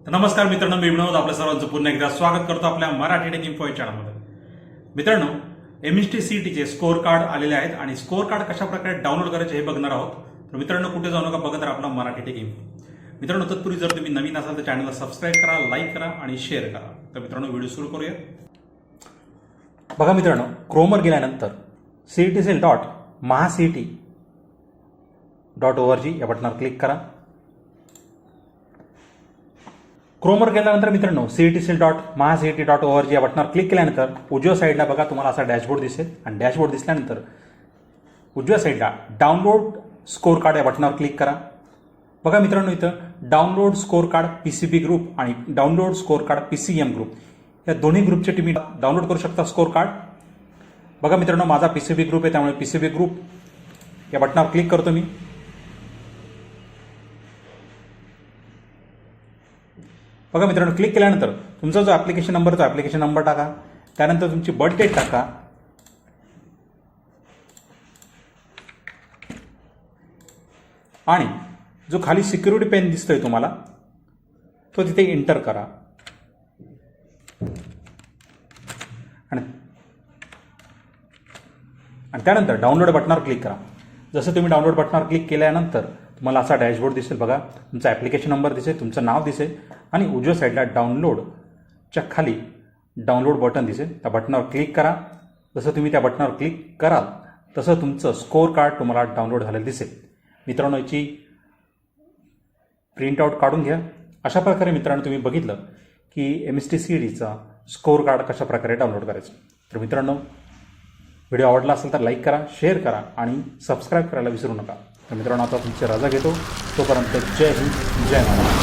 तर नमस्कार मित्रांनो, मी विनोद आपल्या सर्वांचं पुन्हा एकदा स्वागत करतो आपल्या मराठी टेक इन्फो या चॅनलमध्ये. मित्रांनो, एमएसटी सीईटीचे स्कोअर कार्ड आलेले आहेत आणि स्कोअर कार्ड कशा प्रकारे डाउनलोड करायचे हे बघणार आहोत. तर मित्रांनो, कुठे जाऊ नका, बघत राहा आपला मराठी टेक इन्फो. मित्रांनो, तत्पूर्वी जर तुम्ही नवीन असाल तर चॅनलला सबस्क्राईब करा, लाईक करा आणि शेअर करा. तर मित्रांनो, व्हिडिओ सुरू करूया. बघा मित्रांनो, क्रोमवर गेल्यानंतर cetcl.mahacet.org या बटनावर क्लिक करा. क्रोमवर गेल्यानंतर मित्रांनो cetcl.mahacet.org या बटनावर क्लिक केल्यानंतर उजव्या साईडला बघा तुम्हाला असा डॅशबोर्ड दिसेल आणि डॅशबोर्ड दिसल्यानंतर उजव्या साईडला डाउनलोड स्कोअर कार्ड या बटनावर क्लिक करा. बघा मित्रांनो, इथं download score card PCB group आणि download score card PCM group या दोन्ही ग्रुपचे तुम्ही डाउनलोड करू शकता स्कोअर कार्ड. बघा मित्रांनो, माझा पीसीबी ग्रुप आहे, त्यामुळे पीसीबी ग्रुप या बटनावर क्लिक करतो मी. बघा मित्रांनो, क्लिक केल्यानंतर तुमचा जो ॲप्लिकेशन नंबर तो ॲप्लिकेशन नंबर टाका. त्यानंतर तुमची बर्थ डेट टाका आणि जो खाली सिक्युरिटी पेन दिसतोय तुम्हाला तो तिथे एंटर करा. आणि त्यानंतर डाउनलोड बटनावर क्लिक करा. जसं तुम्ही डाउनलोड बटनावर क्लिक केल्यानंतर तुम्हाला असा डॅशबोर्ड दिसेल. बघा, तुमचा ॲप्लिकेशन नंबर दिसेल, तुमचं नाव दिसेल आणि उजव्या साईडला डाउनलोडच्या खाली डाउनलोड बटन दिसेल. त्या बटनावर क्लिक करा. जसं तुम्ही त्या बटनावर क्लिक कराल तसं तुमचं स्कोअर कार्ड तुम्हाला डाउनलोड झालेलं दिसेल. मित्रांनो, याची प्रिंटआउट काढून घ्या. अशा प्रकारे मित्रांनो तुम्ही बघितलं की एमएसटी सीईटीचा स्कोअर कार्ड कशा प्रकारे डाउनलोड करायचं. तर मित्रांनो, व्हिडिओ आवडला असेल तर लाईक करा, शेअर करा आणि सबस्क्राईब करायला विसरू नका. तर मित्रांनो, आता तुमची रजा घेतो. तोपर्यंत जय हिंद, जय महाराष्ट्र.